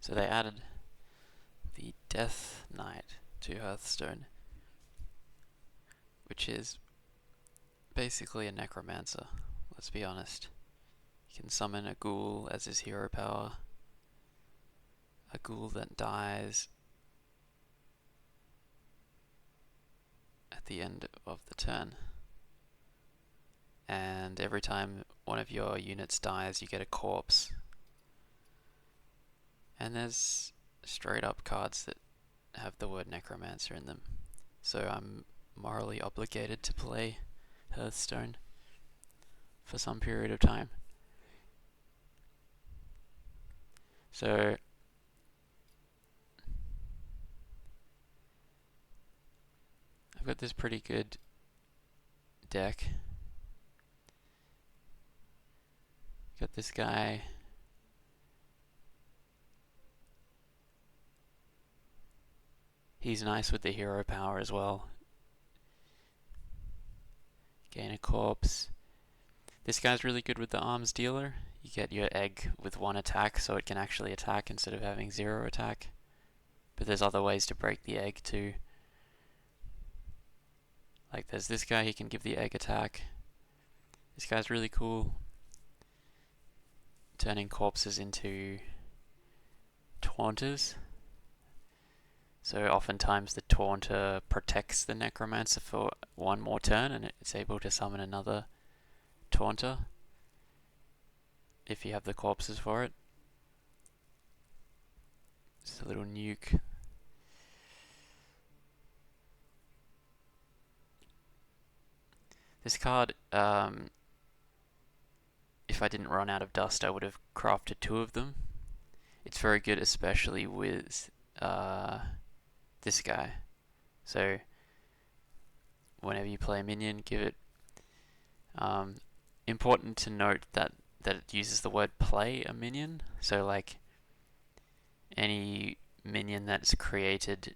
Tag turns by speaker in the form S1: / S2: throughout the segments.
S1: So they added the Death Knight to Hearthstone, which is basically a necromancer, let's be honest. You can summon a ghoul as his hero power, a ghoul that dies at the end of the turn. And every time one of your units dies, you get a corpse. And there's straight up cards that have the word necromancer in them. So I'm morally obligated to play Hearthstone for some period of time. So I've got this pretty good deck. Got this guy. He's nice with the hero power as well. Gain a corpse. This guy's really good with the arms dealer. You get your egg with 1 attack, so it can actually attack instead of having 0 attack. But there's other ways to break the egg too. Like there's this guy, he can give the egg attack. This guy's really cool. Turning corpses into taunters. So oftentimes the taunter protects the necromancer for 1 more turn, and it's able to summon another taunter if you have the corpses for it. Just a little nuke. This card, if I didn't run out of dust, I would have crafted 2 of them. It's very good, especially with this guy. So whenever you play a minion, give it. Important to note that it uses the word play a minion. So like any minion that's created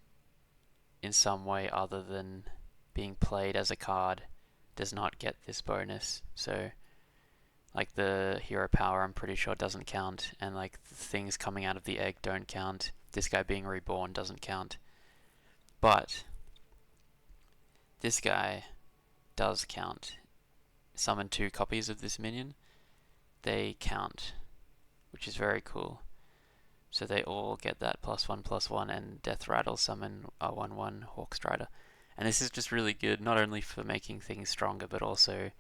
S1: in some way other than being played as a card does not get this bonus. So like the hero power, I'm pretty sure doesn't count, and like the things coming out of the egg don't count. This guy being reborn doesn't count. But this guy does count. Summon 2 copies of this minion, they count, which is very cool. So they all get that +1/+1, and Death Rattle summon a 1/1 Hawkstrider. And this is just really good, not only for making things stronger, but also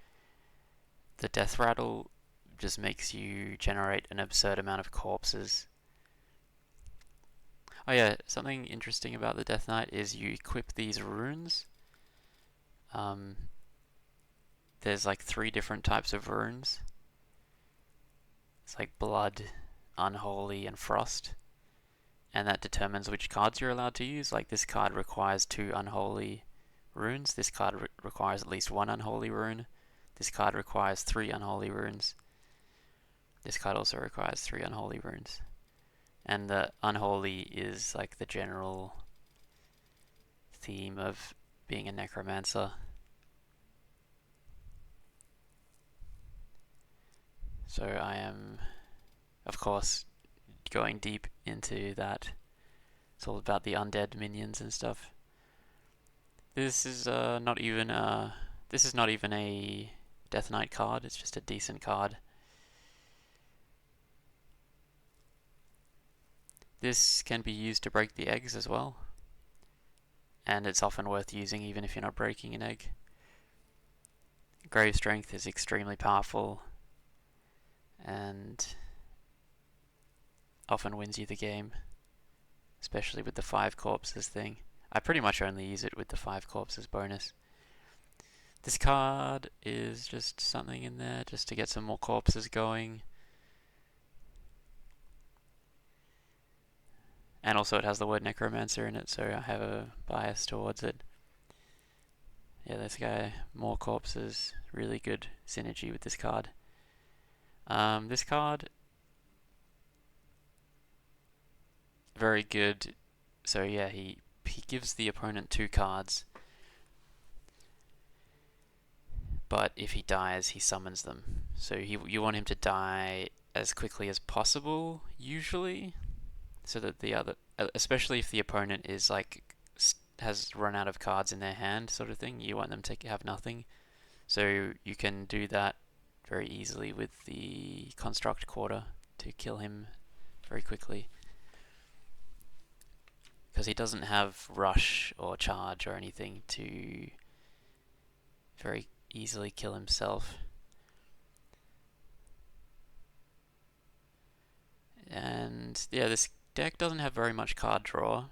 S1: the Death Rattle just makes you generate an absurd amount of corpses. Oh yeah, something interesting about the Death Knight is you equip these runes. There's like 3 different types of runes. It's like Blood, Unholy, and Frost. And that determines which cards you're allowed to use. Like this card requires 2 Unholy runes. This card requires at least 1 Unholy rune. This card requires 3 Unholy runes. This card also requires 3 Unholy runes. And the Unholy is like the general theme of being a necromancer. So I am, of course, going deep into that. It's all about the undead minions and stuff. This is not even a Death Knight card. It's just a decent card. This can be used to break the eggs as well, and it's often worth using even if you're not breaking an egg. Grave Strength is extremely powerful and often wins you the game, especially with the 5 corpses thing. I pretty much only use it with the 5 corpses bonus. This card is just something in there just to get some more corpses going. And also it has the word necromancer in it, so I have a bias towards it. Yeah, this guy, more corpses, really good synergy with this card. This card, very good. So yeah, he gives the opponent 2 cards, but if he dies, he summons them. So you want him to die as quickly as possible, usually. so that the other, especially if the opponent is like has run out of cards in their hand, sort of thing, you want them to have nothing. So you can do that very easily with the Construct Quarter to kill him very quickly. Because he doesn't have Rush or Charge or anything to very easily kill himself. And yeah, this deck doesn't have very much card draw.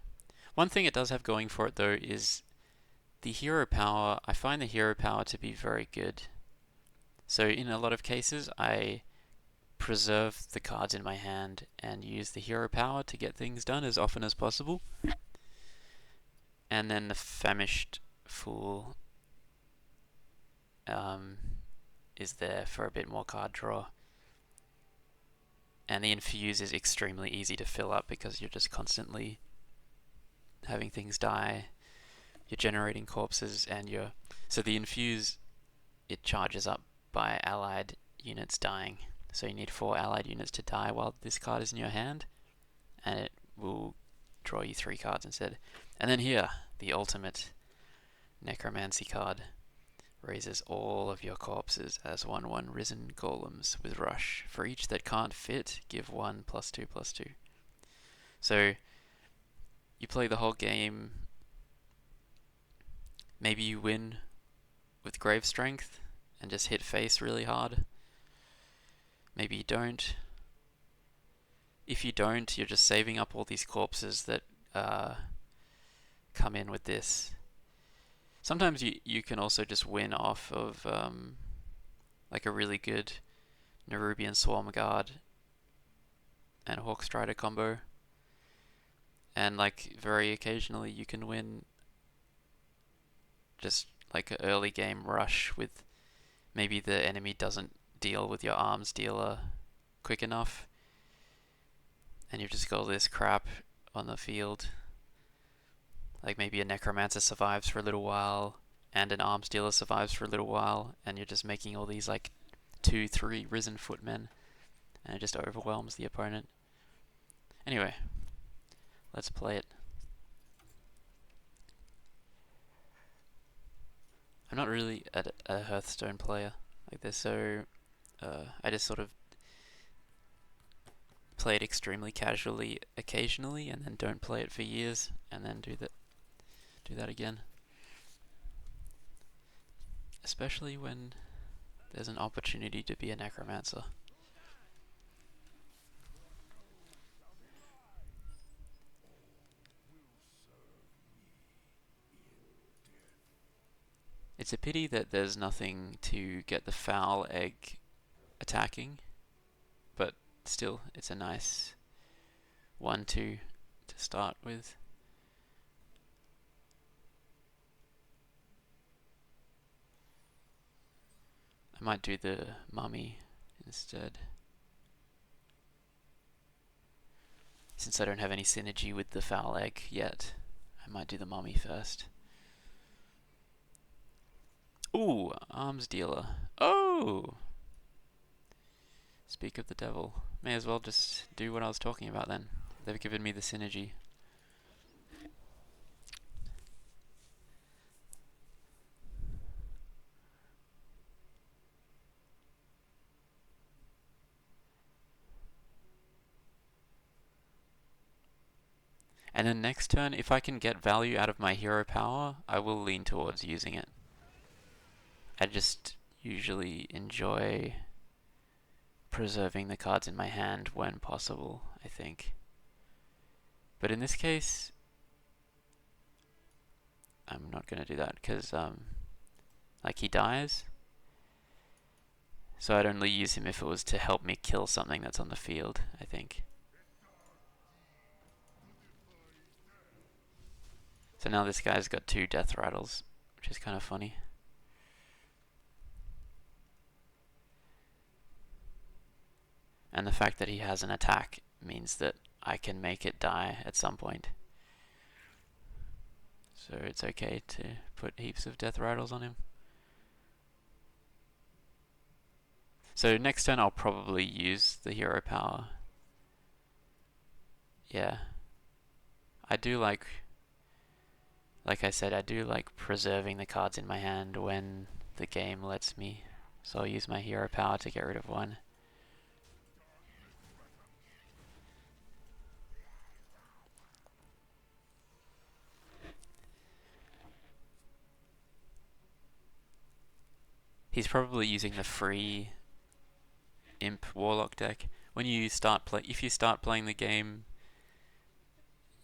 S1: One thing it does have going for it though is the hero power. I find the hero power to be very good. So in a lot of cases, I preserve the cards in my hand and use the hero power to get things done as often as possible. And then the Famished Fool is there for a bit more card draw. And the Infuse is extremely easy to fill up because you're just constantly having things die. You're generating corpses and you're... So the Infuse, it charges up by allied units dying. So you need 4 allied units to die while this card is in your hand, and it will draw you 3 cards instead. And then here, the ultimate Necromancy card raises all of your corpses as 1/1 risen golems with rush. For each that can't fit, give 1 +2/+2. So you play the whole game. Maybe you win with Grave Strength and just hit face really hard. Maybe you don't. If you don't, you're just saving up all these corpses that come in with this. Sometimes you can also just win off of like a really good Nerubian Swarm Guard and Hawkstrider combo. And like very occasionally you can win just like an early game rush with maybe the enemy doesn't deal with your arms dealer quick enough, and you've just got all this crap on the field. Like maybe a Necromancer survives for a little while, and an arms dealer survives for a little while, and you're just making all these like 2-3 risen footmen, and it just overwhelms the opponent. Anyway, let's play it. I'm not really a Hearthstone player like this, so I just sort of play it extremely casually occasionally, and then don't play it for years, and then do that again. Especially when there's an opportunity to be a Necromancer. It's a pity that there's nothing to get the foul egg attacking, but still, it's a nice 1-2 to start with. I might do the mummy instead, since I don't have any synergy with the foul egg yet. I might do the mummy first. Ooh, arms dealer. Oh! Speak of the devil. May as well just do what I was talking about then. They've given me the synergy. And then next turn, if I can get value out of my hero power, I will lean towards using it. I just usually enjoy preserving the cards in my hand when possible, I think. But in this case, I'm not going to do that because like he dies. So I'd only use him if it was to help me kill something that's on the field, I think. So now this guy's got 2 death rattles, which is kind of funny. And the fact that he has an attack means that I can make it die at some point. So it's okay to put heaps of death rattles on him. So next turn I'll probably use the hero power. Yeah. I do like I said, I do like preserving the cards in my hand when the game lets me. So I'll use my hero power to get rid of one. He's probably using the free Imp Warlock deck. When you start if you start playing the game,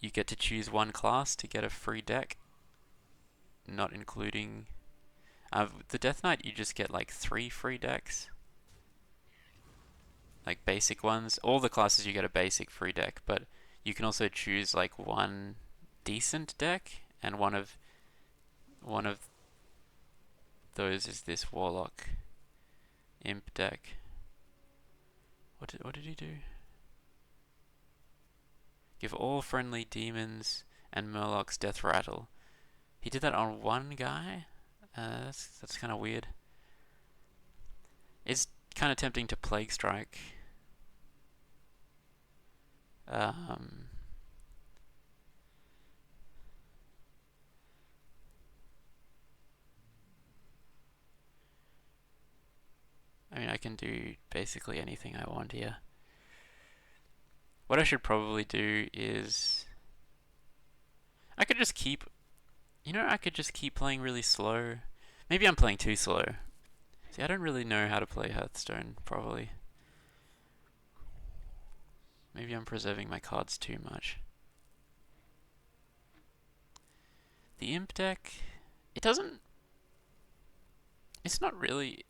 S1: you get to choose one class to get a free deck, not including the Death Knight. You just get like 3 free decks, like basic ones. All the classes you get a basic free deck, but you can also choose like one decent deck, and one of those is this Warlock Imp deck. What did he do? Give all friendly demons and Murlocs Death Rattle. He did that on one guy? That's kind of weird. It's kind of tempting to Plague Strike. Um, I mean, I can do basically anything I want here. What I should probably do is I could just keep, I could just keep playing really slow. Maybe I'm playing too slow. See, I don't really know how to play Hearthstone, probably. Maybe I'm preserving my cards too much. The Imp deck, it doesn't, it's not really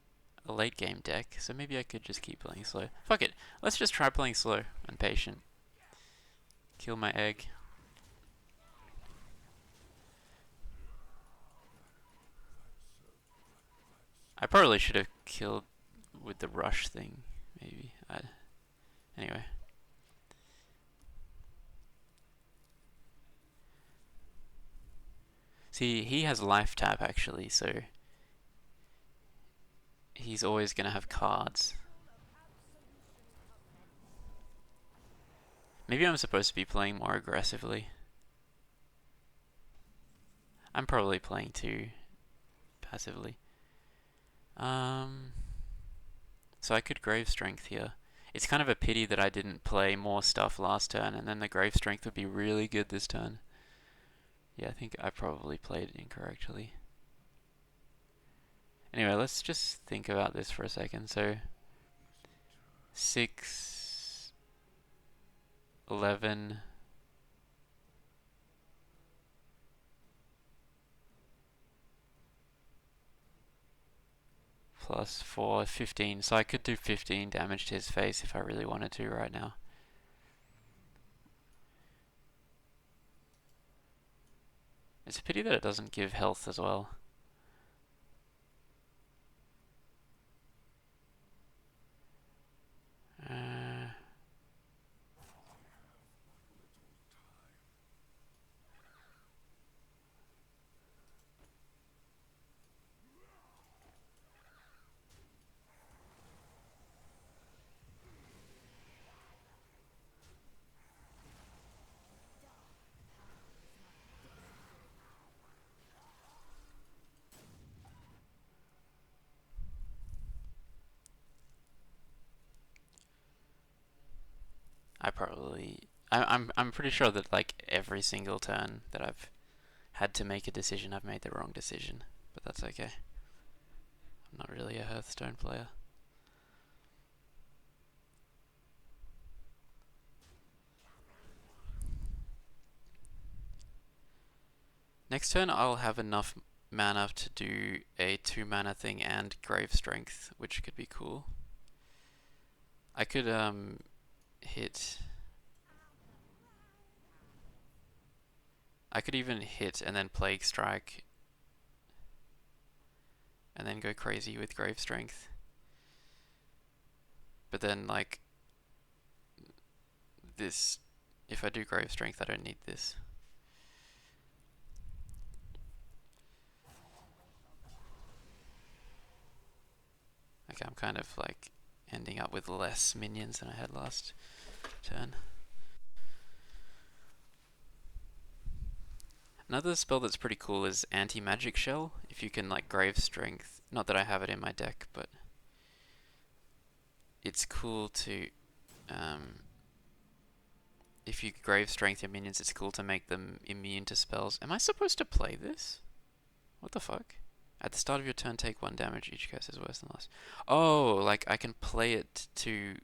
S1: a late game deck, so maybe I could just keep playing slow. Fuck it, let's just try playing slow and patient. Kill my egg. I probably should have killed with the rush thing, maybe. Anyway. See, he has life tap actually, so he's always gonna have cards. Maybe I'm supposed to be playing more aggressively. I'm probably playing too passively. So I could Grave Strength here. It's kind of a pity that I didn't play more stuff last turn, and then the Grave Strength would be really good this turn. Yeah, I think I probably played it incorrectly. Anyway, let's just think about this for a second. So 6, 11, plus 4, 15. So I could do 15 damage to his face if I really wanted to right now. It's a pity that it doesn't give health as well. I'm pretty sure that like every single turn that I've had to make a decision, I've made the wrong decision. But that's okay. I'm not really a Hearthstone player. Next turn I'll have enough mana to do a 2 mana thing and Grave Strength, which could be cool. I could hit. I could even hit and then Plague Strike and then go crazy with Grave Strength. But then like this, if I do Grave Strength, I don't need this. Okay, I'm kind of like ending up with less minions than I had last turn. Another spell that's pretty cool is Anti-Magic Shell. If you can like Grave Strength, not that I have it in my deck, but it's cool to if you Grave Strength your minions, it's cool to make them immune to spells. Am I supposed to play this? What the fuck? At the start of your turn, take 1 damage. Each curse is worse than the last. Oh, like I can play it to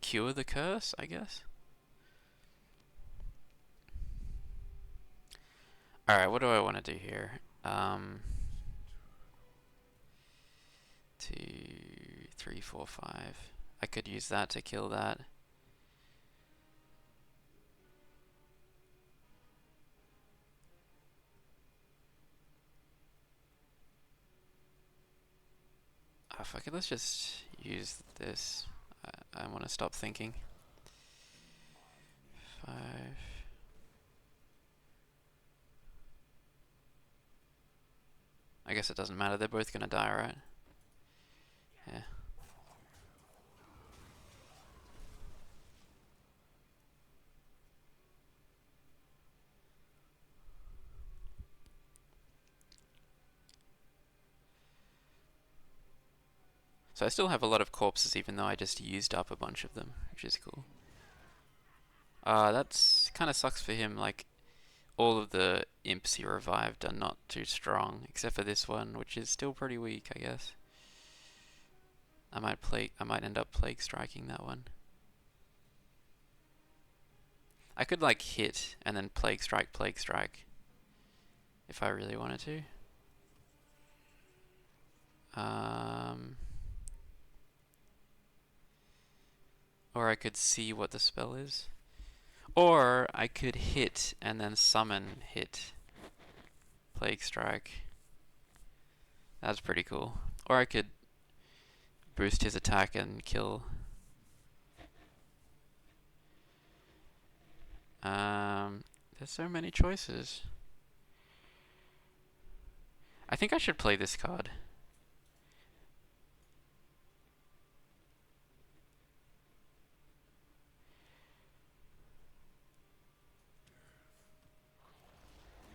S1: cure the curse, I guess? Alright, what do I want to do here? 2, 3, 4, 5. I could use that to kill that. Oh, fuck it, let's just use this. I want to stop thinking. 5. I guess it doesn't matter, they're both gonna die, right? Yeah. So I still have a lot of corpses even though I just used up a bunch of them, which is cool. That's kind of sucks for him, like all of the imps he revived are not too strong, except for this one, which is still pretty weak, I guess. I might end up plague striking that one. I could like hit and then plague strike if I really wanted to. Or I could see what the spell is. Or I could hit and then summon hit. Plague Strike. That's pretty cool. Or I could boost his attack and kill. There's so many choices. I think I should play this card.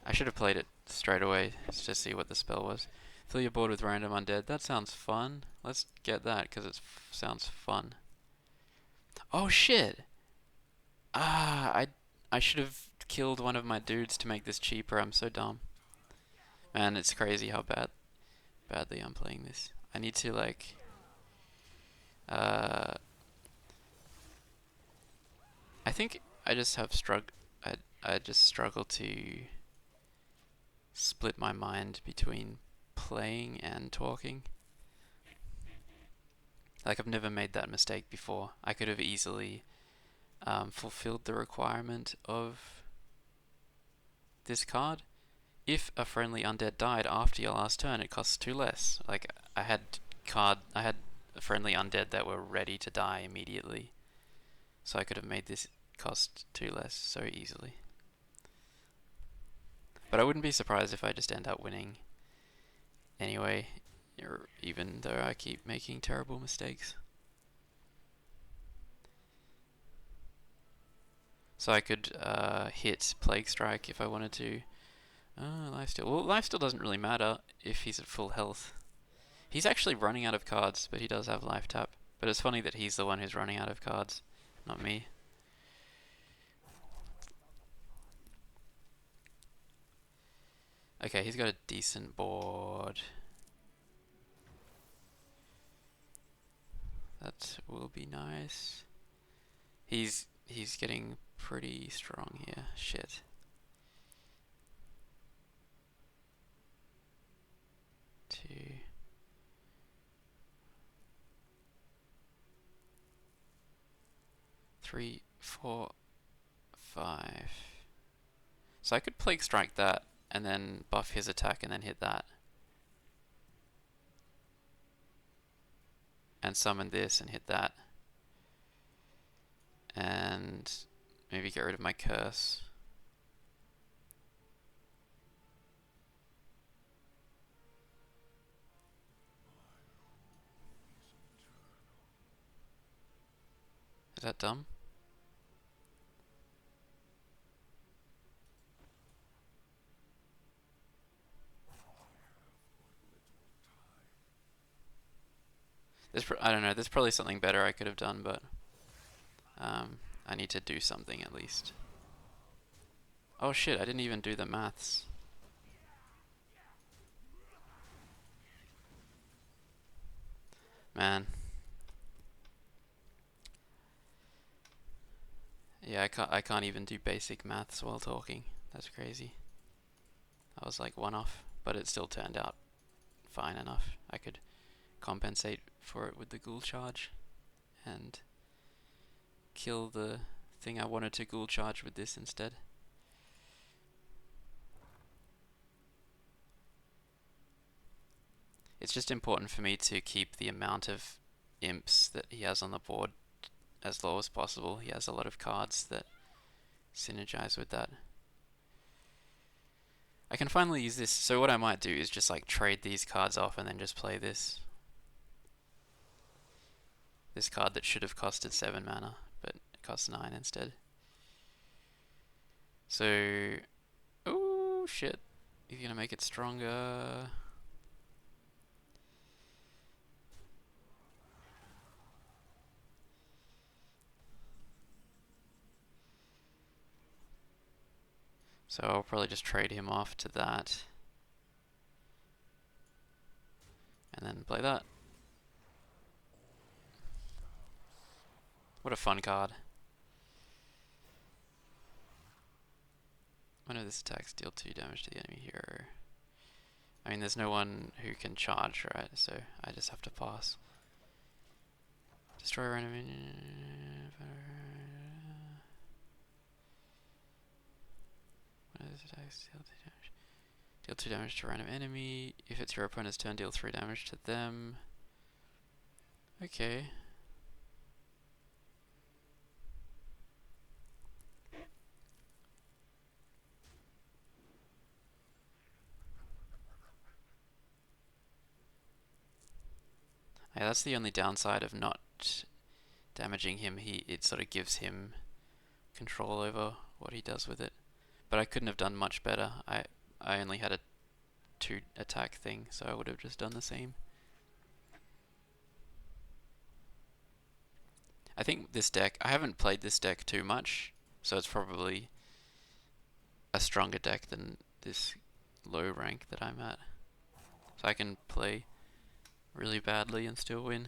S1: I should have played it straight away just to see what the spell was. Fill your board with random undead. That sounds fun. Let's get that because it sounds fun. Oh shit! I should have killed one of my dudes to make this cheaper. I'm so dumb. Man, it's crazy how badly I'm playing this. I need to like I think I just have I just struggle to split my mind between playing and talking. Like I've never made that mistake before. I could have easily fulfilled the requirement of this card. If a friendly undead died after your last turn, it costs 2 less. Like I had a friendly undead that were ready to die immediately, so I could have made this cost 2 less so easily. But I wouldn't be surprised if I just end up winning anyway, even though I keep making terrible mistakes. So I could hit Plague Strike if I wanted to. Lifesteal. Well, Lifesteal doesn't really matter if he's at full health. He's actually running out of cards, but he does have Life Tap. But it's funny that he's the one who's running out of cards, not me. Okay, he's got a decent board. That will be nice. He's getting pretty strong here. Shit. Two. Three, 4, 5. So I could Plague Strike that and then buff his attack and then hit that. And summon this and hit that. And maybe get rid of my curse. Is that dumb? I don't know. There's probably something better I could have done, but I need to do something at least. Oh shit! I didn't even do the maths. Man. Yeah, I can't even do basic maths while talking. That's crazy. I was like one off, but it still turned out fine enough. I could compensate for it with the ghoul charge and kill the thing I wanted to ghoul charge with this instead. It's just important for me to keep the amount of imps that he has on the board as low as possible. He has a lot of cards that synergize with that. I can finally use this, so what I might do is just like trade these cards off and then just play this. This card that should have costed 7 mana, but it costs 9 instead. So, oh shit, you're gonna make it stronger. So I'll probably just trade him off to that. And then play that. What a fun card. When of this attacks deal 2 damage to the enemy hero. I mean, there's no one who can charge, right? So I just have to pass. Destroy random minion. When of this attacks deal 2 damage. Deal 2 damage to random enemy. If it's your opponent's turn, deal 3 damage to them. Okay. Yeah, that's the only downside of not damaging him. It sort of gives him control over what he does with it. But I couldn't have done much better. I only had a 2 attack thing, so I would have just done the same. I think this deck, I haven't played this deck too much, so it's probably a stronger deck than this low rank that I'm at. So I can play really badly and still win.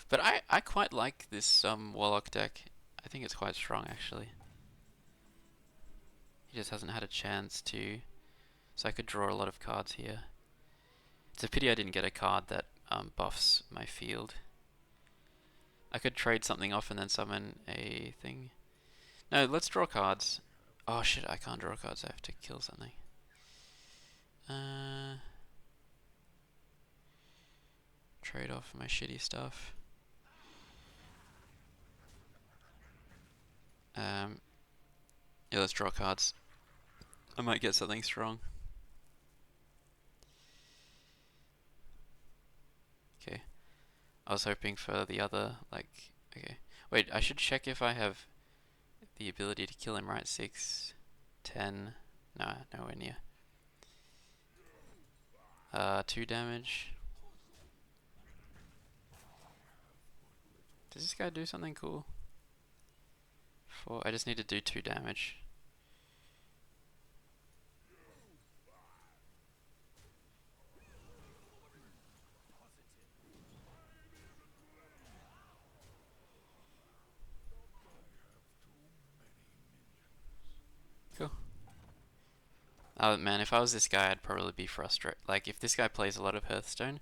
S1: But I quite like this Warlock deck. I think it's quite strong actually. He just hasn't had a chance to, so I could draw a lot of cards here. It's a pity I didn't get a card that buffs my field. I could trade something off and then summon a thing. No, let's draw cards. Oh shit, I can't draw cards, I have to kill something. Trade off my shitty stuff. Yeah, let's draw cards. I might get something strong. Okay. I was hoping for the other, like, okay. Wait, I should check if I have the ability to kill him, right? 6, 10, no, nowhere near. 2 damage. Does this guy do something cool? 4, I just need to do 2 damage. Cool. Oh man, if I was this guy, I'd probably be frustrated. Like, if this guy plays a lot of Hearthstone,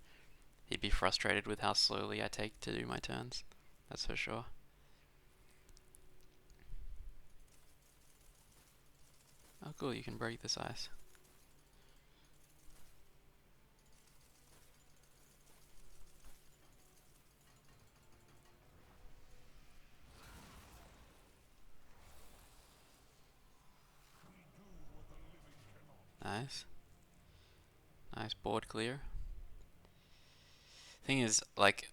S1: he'd be frustrated with how slowly I take to do my turns. That's for sure. Oh cool, you can break this ice. Nice. Nice board clear. Thing is, like,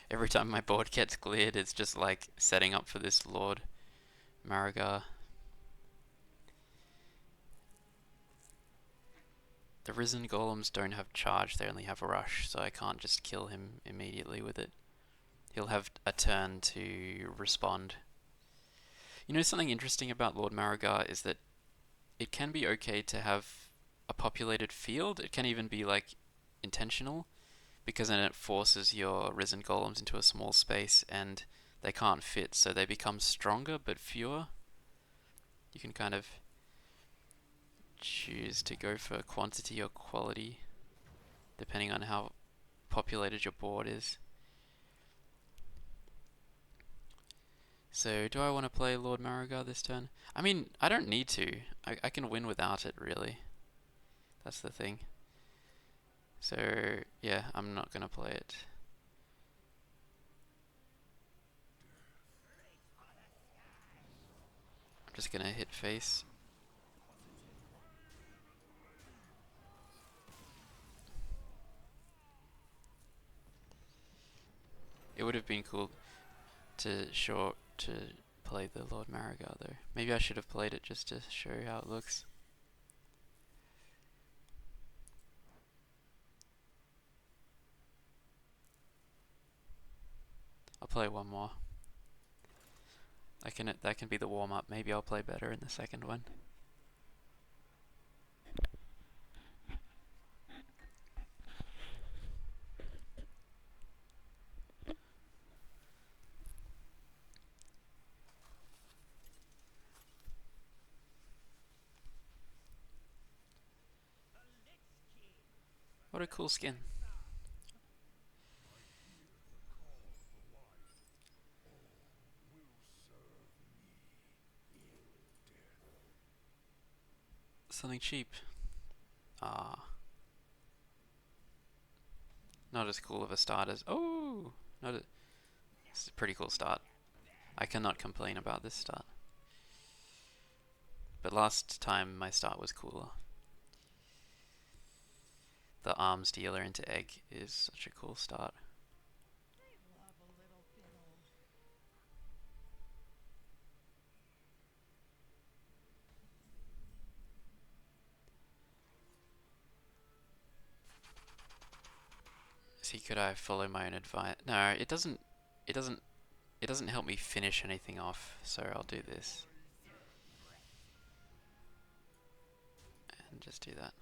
S1: Every time my board gets cleared, it's just like setting up for this Lord Marigar. The Risen Golems don't have charge, they only have rush, so I can't just kill him immediately with it. He'll have a turn to respond. You know, something interesting about Lord Marigar is that it can be okay to have a populated field. It can even be like intentional, because then it forces your Risen Golems into a small space and they can't fit, so they become stronger but fewer. You can kind of choose to go for quantity or quality depending on how populated your board is. So, do I want to play Lord Marigar this turn? I mean, I don't need to. I can win without it, really. That's the thing. So, yeah, I'm not going to play it. I'm just going to hit face. It would have been cool to play the Lord Marigar though. Maybe I should have played it just to show how it looks. I'll play one more. That can be the warm up. Maybe I'll play better in the second one. What a cool skin. Something cheap. Ah. Not as cool of a start as... Oh! It's a pretty cool start. I cannot complain about this start. But last time my start was cooler. The arms dealer into egg is such a cool start. See, could I follow my own advice? No, it doesn't. It doesn't. It doesn't help me finish anything off. So I'll do this and just do that.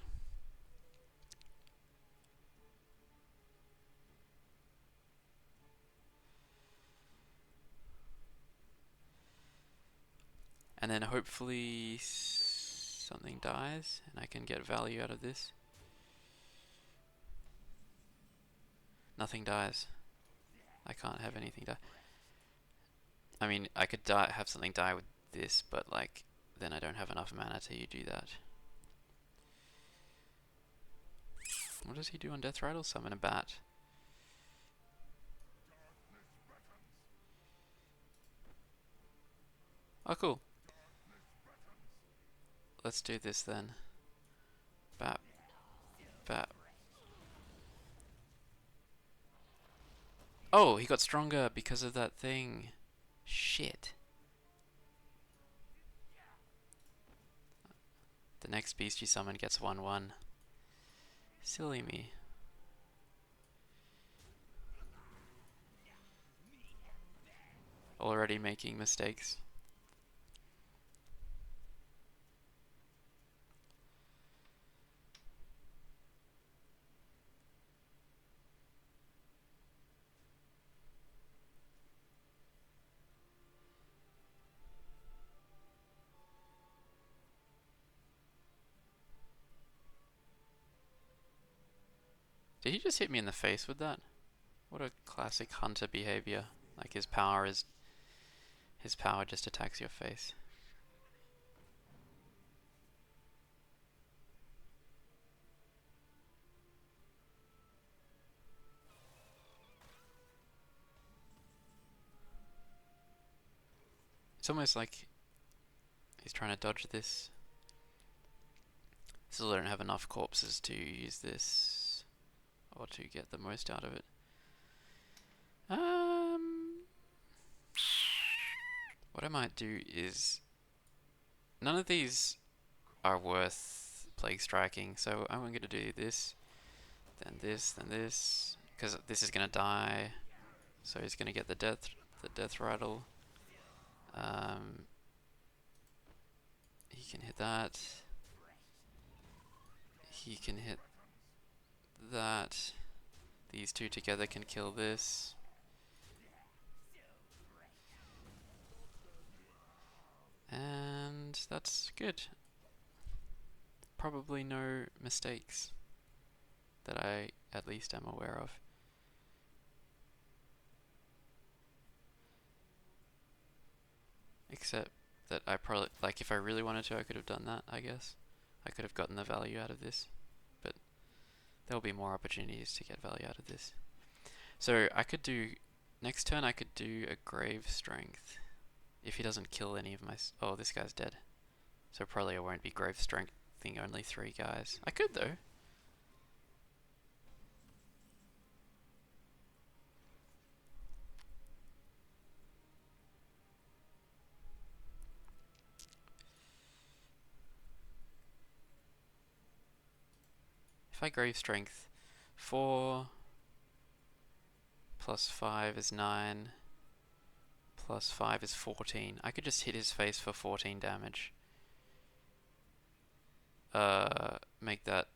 S1: And then hopefully something dies and I can get value out of this. Nothing dies. I can't have anything die. I mean, I could have something die with this, but like, then I don't have enough mana to do that. What does he do on Death Rattle? Summon a bat. Oh, cool. Let's do this then. Bat. Bat. Oh, he got stronger because of that thing. Shit. The next beast you summon gets 1/1. Silly me. Already making mistakes. Did he just hit me in the face with that? What a classic hunter behavior. Like his power just attacks your face. It's almost like he's trying to dodge this. Still don't have enough corpses to use this or to get the most out of it. Um, what I might do is none of these are worth plague striking, so I'm going to do this, then this, because this is going to die. So he's going to get the death rattle. He can hit that. He can hit that. These two together can kill this. And that's good. Probably no mistakes that I at least am aware of. Except that I probably, like, if I really wanted to, I could have done that, I guess. I could have gotten the value out of this. But there'll be more opportunities to get value out of this. So I could do, next turn I could do a Grave Strength. If he doesn't kill any of my, oh, this guy's dead. So probably I won't be Grave Strengthing only 3 guys. I could though. If I Grave Strength 4 plus 5 is 9 plus 5 is 14. I could just hit his face for 14 damage. Make that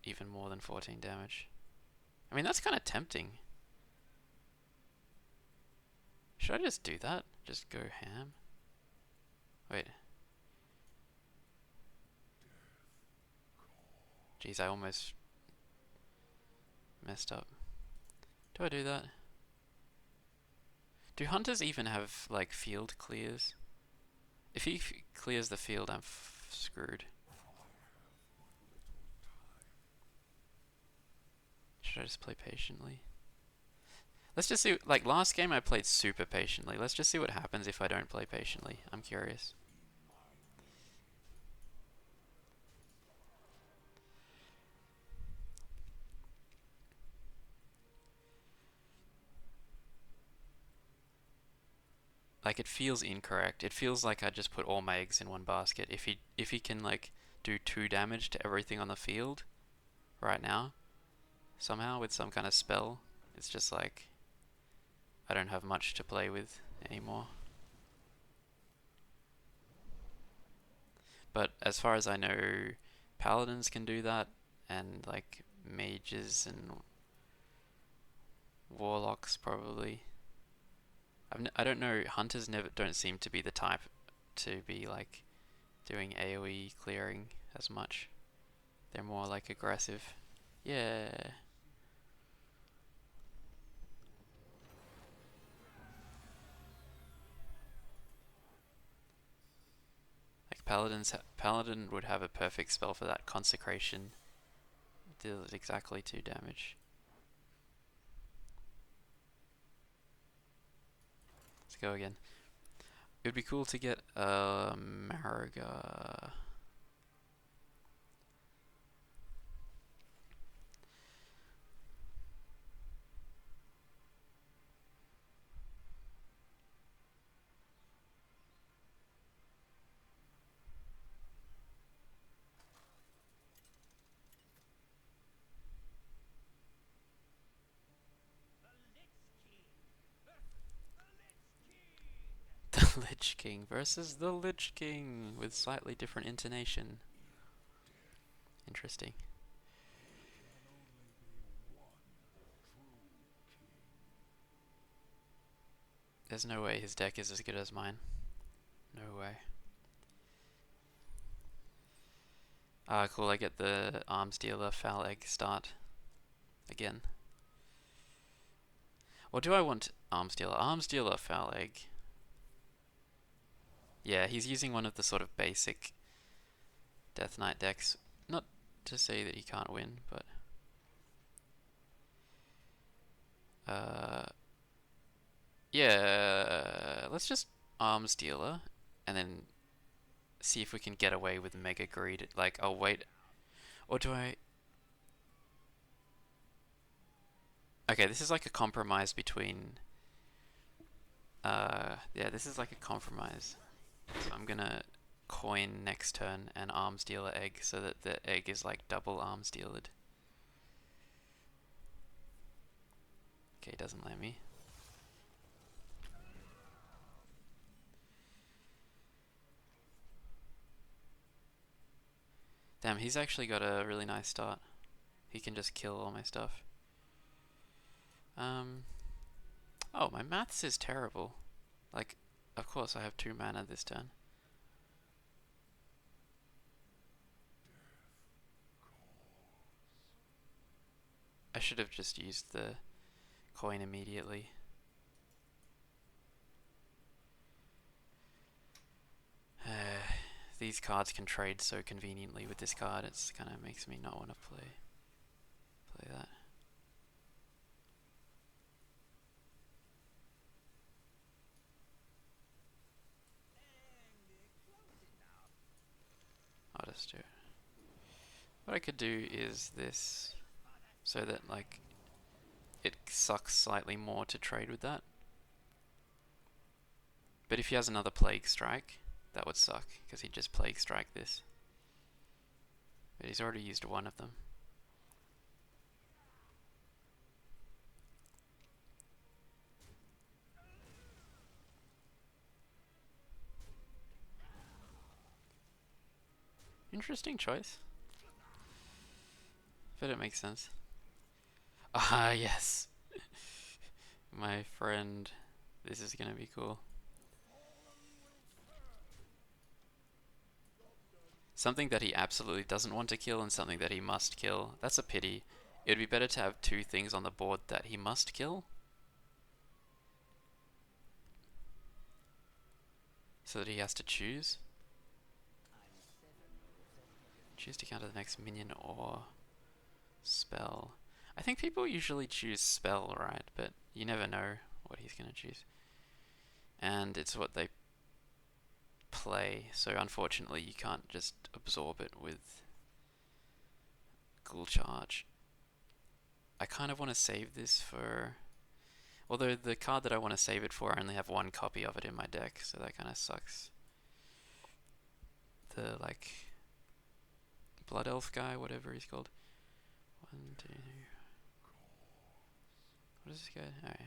S1: even more than 14 damage. I mean, that's kind of tempting. Should I just do that? Just go ham? Wait. Jeez, I almost messed up. Do I do that? Do hunters even have, like, field clears? If he clears the field, I'm screwed. Should I just play patiently? Let's just see, like, last game I played super patiently. Let's just see what happens if I don't play patiently. I'm curious. Like, it feels incorrect. It feels like I just put all my eggs in one basket. If he can, like, do 2 damage to everything on the field right now, somehow with some kind of spell, it's just like I don't have much to play with anymore. But as far as I know, paladins can do that, and like mages and warlocks probably. I don't know. Hunters never don't seem to be the type to be like doing AoE clearing as much. They're more like aggressive. Yeah. Like paladin would have a perfect spell for that. Consecration deals exactly 2 damage. Let's go again. It would be cool to get Mariga. The Lich King versus the Lich King with slightly different intonation. Interesting. There's no way his deck is as good as mine. No way. Ah, cool, I get the Arms Dealer Foul Egg start again. Or do I want Arms Dealer? Arms Dealer Foul Egg. Yeah, he's using one of the sort of basic Death Knight decks. Not to say that he can't win, but yeah, let's just Arms Dealer and then see if we can get away with Mega Greed. Like, I'll wait. Or do I... Okay, this is like a compromise between Yeah, this is like a compromise. So I'm gonna coin next turn and arms dealer egg so that the egg is like double arms dealered. Okay, doesn't let me. Damn, he's actually got a really nice start. He can just kill all my stuff. Oh, my maths is terrible. Like, of course I have 2 mana this turn. I should have just used the coin immediately. These cards can trade so conveniently with this card, it's kind of makes me not want to play that. I'll just do it. What I could do is this, so that like it sucks slightly more to trade with that. But if he has another Plague Strike, that would suck, because he'd just Plague Strike this. But he's already used one of them. Interesting choice. But it makes sense. Ah, yes! My friend. This is gonna be cool. Something that he absolutely doesn't want to kill and something that he must kill. That's a pity. It would be better to have 2 things on the board that he must kill, so that he has to choose. Choose to counter the next minion or spell. I think people usually choose spell, right? But you never know what he's going to choose. And it's what they play, so unfortunately you can't just absorb it with Ghoul Charge. I kind of want to save this for... Although the card that I want to save it for, I only have 1 copy of it in my deck, so that kind of sucks. The, like... Blood Elf guy, whatever he's called. 1, 2... What is this guy? Oh, yeah.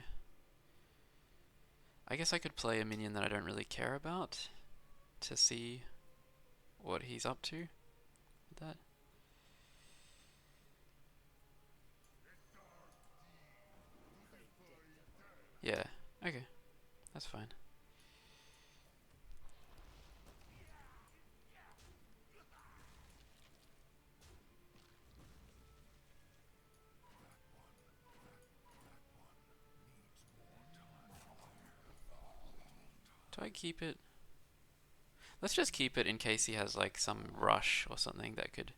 S1: I guess I could play a minion that I don't really care about to see what he's up to with that. Yeah, okay, that's fine. Do I keep it? Let's just keep it in case he has like some rush or something that could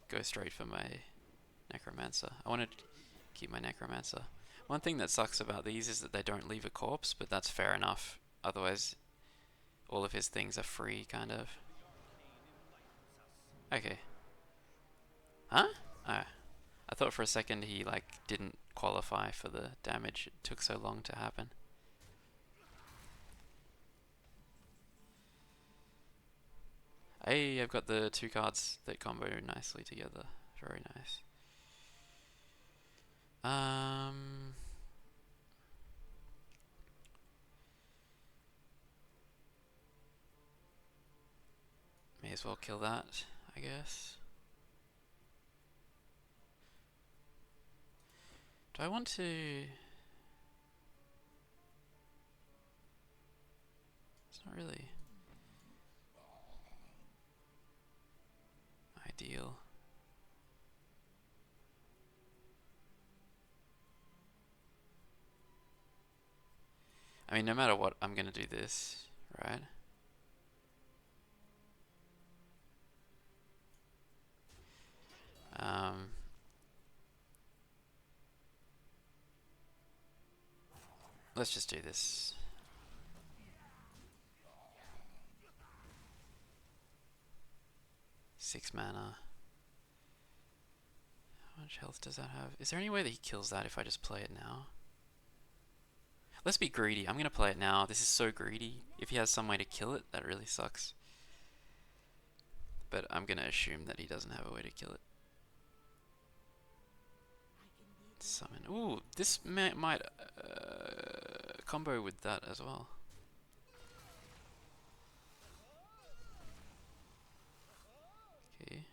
S1: go straight for my Necromancer. I want to keep my Necromancer. One thing that sucks about these is that they don't leave a corpse, but that's fair enough. Otherwise, all of his things are free, kind of. Okay. Huh? Ah. I thought for a second he like didn't qualify for the damage. It took so long to happen. Hey, I've got the 2 cards that combo nicely together. Very nice. May as well kill that, I guess. Do I want to... It's not really ideal. I mean, no matter what, I'm gonna do this, right? Let's just do this. Six mana. How much health does that have? Is there any way that he kills that if I just play it now? Let's be greedy. I'm gonna play it now. This is so greedy. If he has some way to kill it, that really sucks. But I'm gonna assume that he doesn't have a way to kill it. Summon. Ooh, this might combo with that as well. Okay.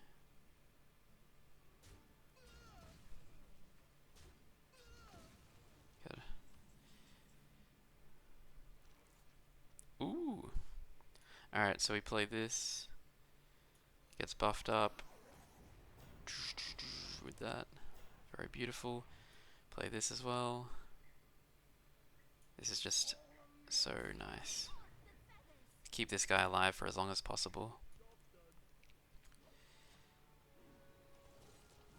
S1: Gotta. Ooh. Alright, so we play this. Gets buffed up. With that. Very beautiful. Play this as well. This is just so nice. Keep this guy alive for as long as possible.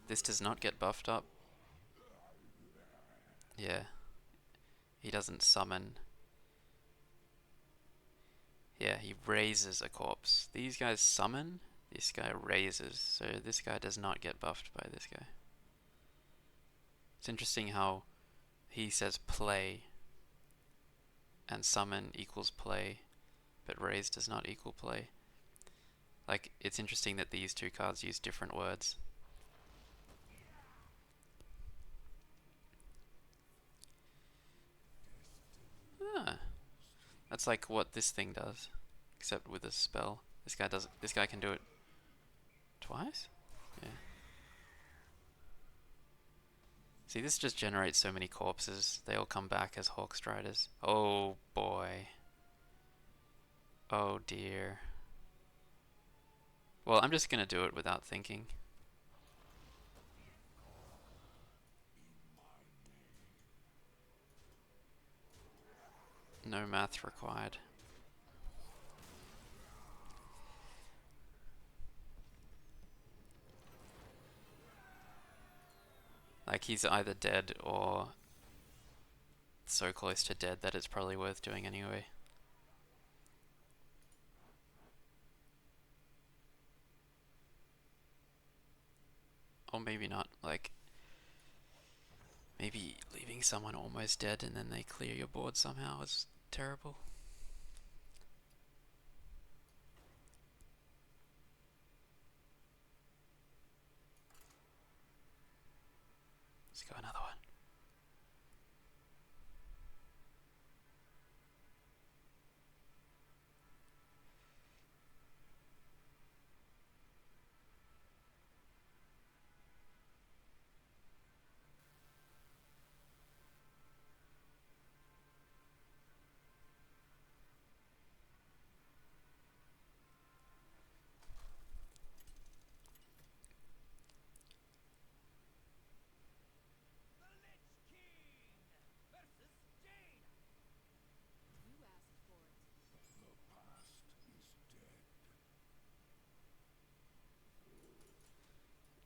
S1: This does not get buffed up. Yeah. He doesn't summon. Yeah, he raises a corpse. These guys summon, this guy raises. So this guy does not get buffed by this guy. It's interesting how he says play and summon equals play, but raise does not equal play. Like, it's interesting that these two cards use different words. Ah, that's like what this thing does, except with a spell. This guy does. This guy can do it twice. Yeah. See, this just generates so many corpses. They all come back as Hawkstriders. Oh boy. Oh dear. Well, I'm just gonna do it without thinking. No math required. Like, he's either dead or so close to dead that it's probably worth doing anyway. Or maybe not. Like, maybe leaving someone almost dead and then they clear your board somehow is terrible. Let's go another one.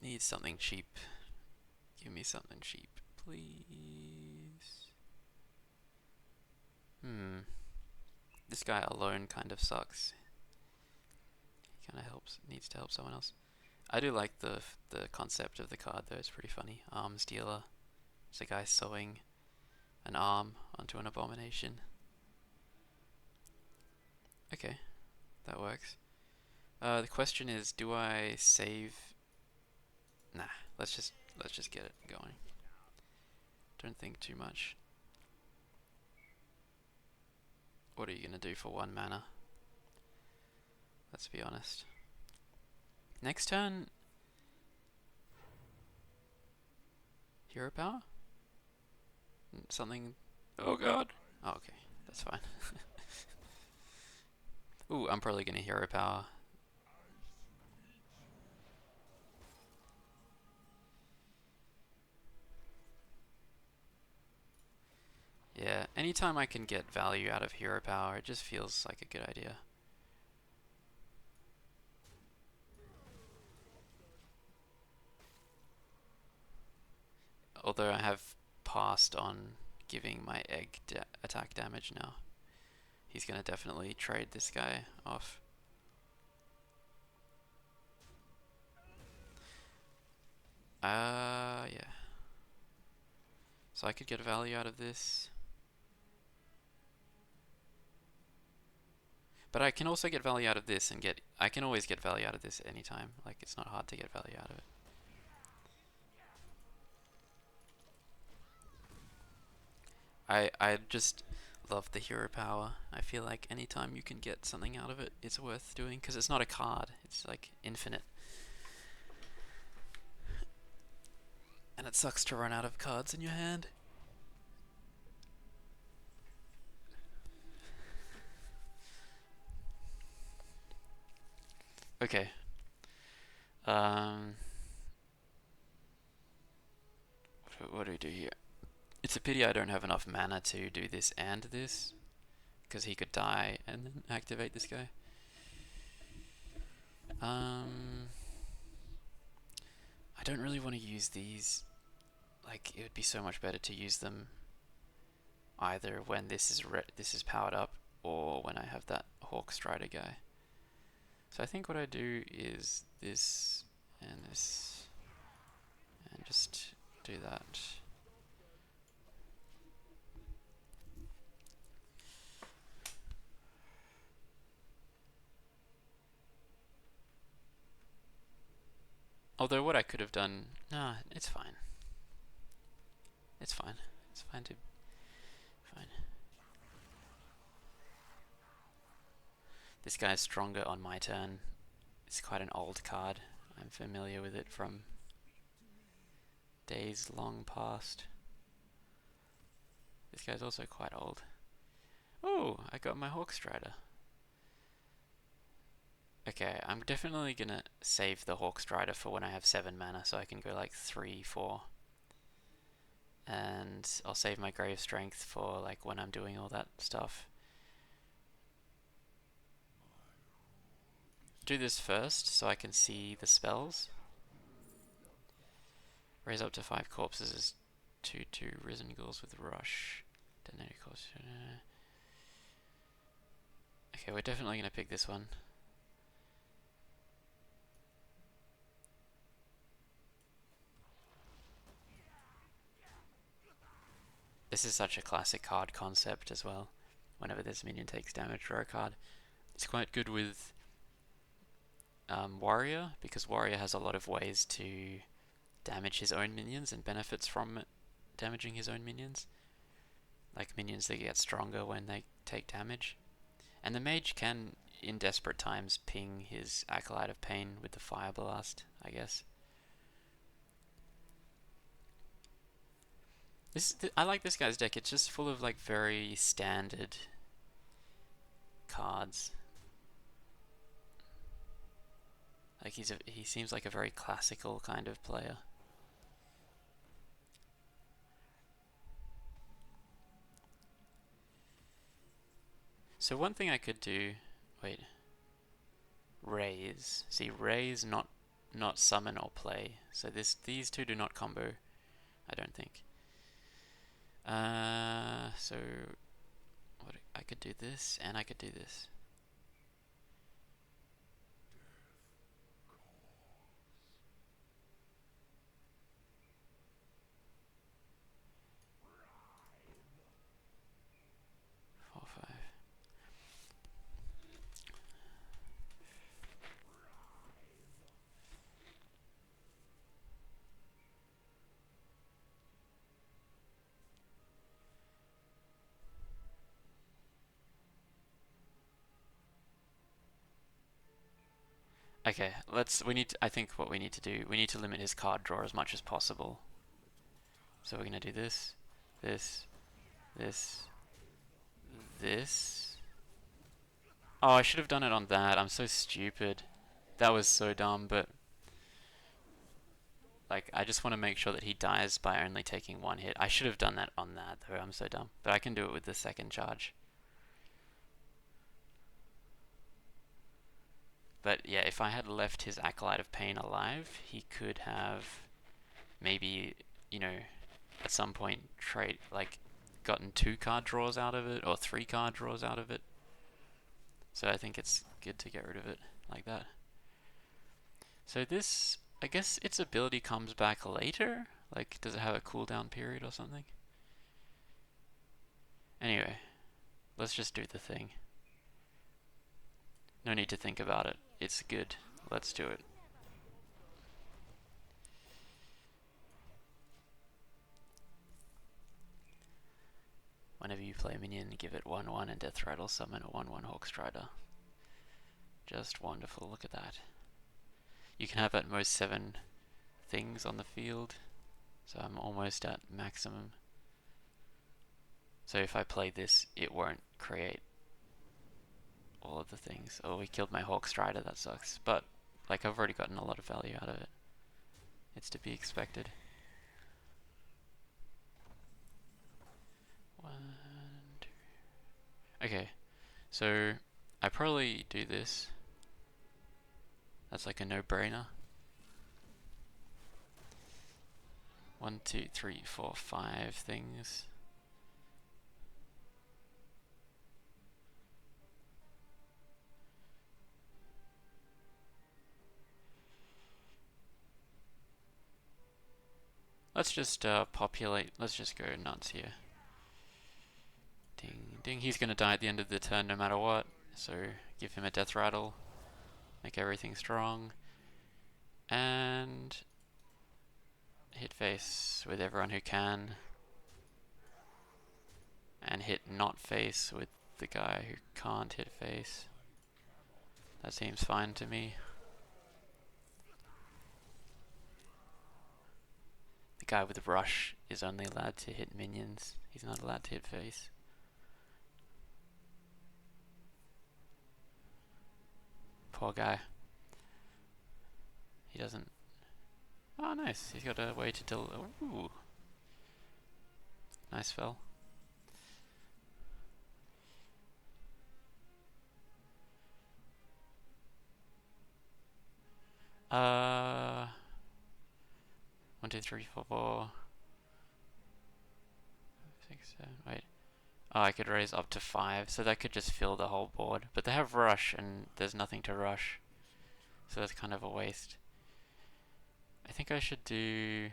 S1: Need something cheap. Give me something cheap, please. This guy alone kind of sucks. He kind of helps. Needs to help someone else. I do like the concept of the card though. It's pretty funny. Arms dealer. It's a guy sewing an arm onto an abomination. Okay, that works. The question is, do I save? Nah, let's just get it going. Don't think too much. What are you gonna do for 1 mana? Let's be honest. Next turn, hero power? Something. Oh god. Oh, okay, that's fine. Ooh, I'm probably gonna hero power. Yeah, anytime I can get value out of hero power, it just feels like a good idea. Although I have passed on giving my egg attack damage now. He's gonna definitely trade this guy off. Yeah. So I could get value out of this. But I can also get value out of this and I can always get value out of this anytime. Like, it's not hard to get value out of it. I just love the hero power. I feel like anytime you can get something out of it, it's worth doing, because it's not a card. It's like infinite. And it sucks to run out of cards in your hand. Okay. What do we do here? It's a pity I don't have enough mana to do this and this, because he could die and then activate this guy. I don't really want to use these. Like, it would be so much better to use them either when this is powered up, or when I have that Hawk Strider guy. So I think what I do is this and this, and just do that. Although what I could have done, nah, it's fine. It's fine. It's fine to fine. This guy's stronger on my turn. It's quite an old card. I'm familiar with it from days long past. This guy's also quite old. Oh, I got my Hawk Strider. Okay, I'm definitely gonna save the Hawk Strider for when I have 7 mana, so I can go like 3, 4. And I'll save my Grave Strength for like when I'm doing all that stuff. Do this first so I can see the spells. Raise up to 5 corpses is 2/2 Risen Ghouls with Rush. Detonator corpse. Okay, we're definitely gonna pick this one. This is such a classic card concept as well. Whenever this minion takes damage, draw a card. It's quite good with Warrior, because Warrior has a lot of ways to damage his own minions and benefits from it, damaging his own minions. Like minions that get stronger when they take damage. And the mage can, in desperate times, ping his Acolyte of Pain with the Fire Blast, I guess. I like this guy's deck. It's just full of like very standard cards. Like he seems like a very classical kind of player. So one thing I could do, wait, raise. See, raise, not summon or play. So these two do not combo, I don't think. So what I could do this, and I could do this. Okay, I think what we need to do, we need to limit his card draw as much as possible. So we're gonna do this, this, this, this. Oh, I should have done it on that. I'm so stupid. That was so dumb, but like, I just want to make sure that he dies by only taking 1 hit. I should have done that on that, though. I'm so dumb. But I can do it with the second charge. But yeah, if I had left his Acolyte of Pain alive, he could have maybe, at some point gotten 2 card draws out of it, or 3 card draws out of it. So I think it's good to get rid of it like that. So this, I guess its ability comes back later? Like, does it have a cooldown period or something? Anyway, let's just do the thing. No need to think about it. It's good. Let's do it. Whenever you play a minion, give it 1/1 and Death Rattle summon a 1/1 Hawkstrider. Just wonderful, look at that. You can have at most 7 things on the field, so I'm almost at maximum. So if I play this, it won't create all of the things. Oh, we killed my Hawkstrider, that sucks. But, like, I've already gotten a lot of value out of it. It's to be expected. 1, 2. Okay, so I probably do this. That's like a no-brainer. 1, 2, 3, 4, 5 things. Let's just populate. Let's just go nuts here. Ding, ding. He's going to die at the end of the turn no matter what. So give him a death rattle. Make everything strong. And hit face with everyone who can. And hit not face with the guy who can't hit face. That seems fine to me. The guy with rush is only allowed to hit minions. He's not allowed to hit face. Poor guy. He doesn't... Oh, nice. He's got a way to Ooh. Nice spell. Uh... 1, 2, 3, 4, 4... 6, 7... Wait. Oh, I could raise up to 5, so that could just fill the whole board. But they have rush, and there's nothing to rush. So that's kind of a waste. I think I should do...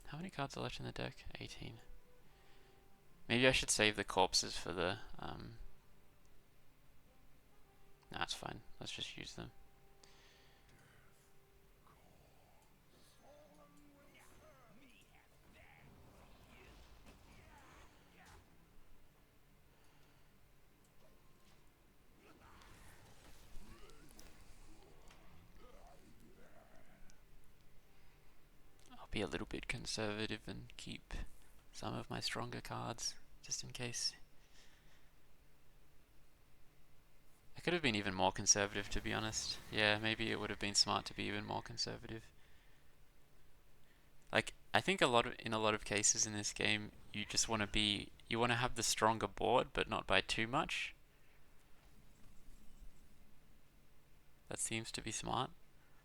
S1: How many cards are left in the deck? 18. Maybe I should save the corpses for the... Nah, it's fine. Let's just use them. I'll be a little bit conservative and keep some of my stronger cards, just in case. I could have been even more conservative, to be honest. Yeah, maybe it would have been smart to be even more conservative. Like, I think in a lot of cases in this game, you just want to have the stronger board, but not by too much. That seems to be smart.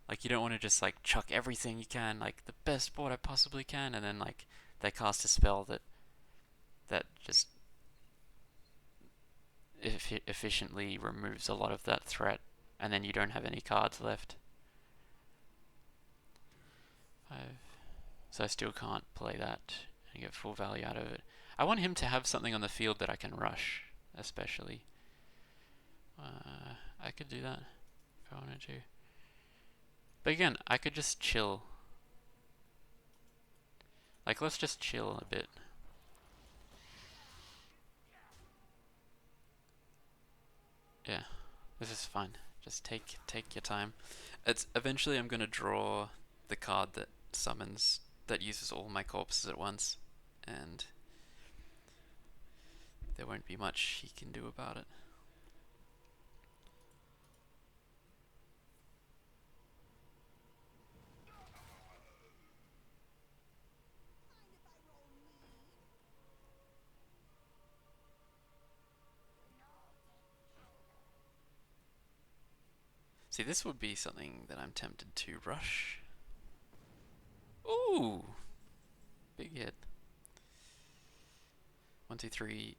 S1: Like, you don't want to just like chuck everything you can, like the best board I possibly can, and then like they cast a spell that just efficiently removes a lot of that threat, and then you don't have any cards left. 5. So I still can't play that and get full value out of it. I want him to have something on the field that I can rush, especially. I could do that if I wanted to. But again, I could just chill. Like, let's just chill a bit. Yeah, this is fine. Just take your time. It's eventually I'm gonna draw the card that uses all my corpses at once, and there won't be much he can do about it. See, this would be something that I'm tempted to rush. Ooh! Big hit. 1, 2, 3.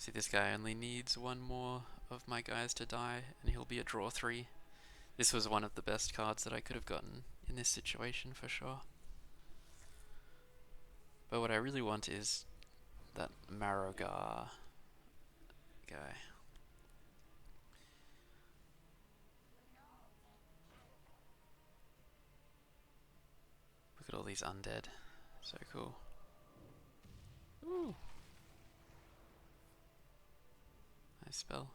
S1: See, this guy only needs one more of my guys to die, and he'll be a draw 3. This was one of the best cards that I could have gotten in this situation for sure. But what I really want is that Marogar guy. Look at all these undead. So cool. Ooh. Nice spell.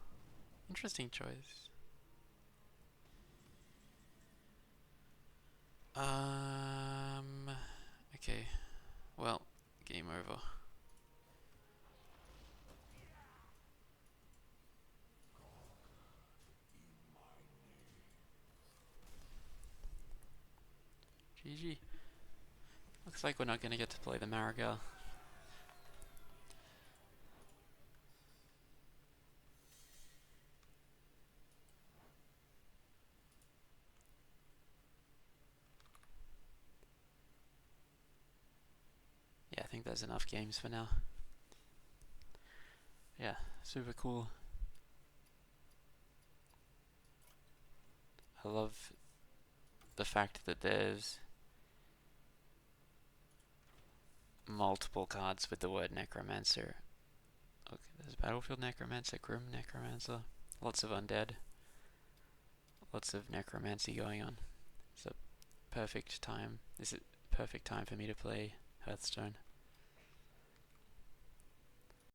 S1: Interesting choice. Okay. Well, game over. GG. Looks like we're not going to get to play the Marigal. Yeah, I think there's enough games for now. Yeah, super cool. I love the fact that there's multiple cards with the word Necromancer. Okay, there's Battlefield Necromancer, Grim Necromancer, lots of undead, lots of necromancy going on. It's a perfect time. This is perfect time for me to play Hearthstone.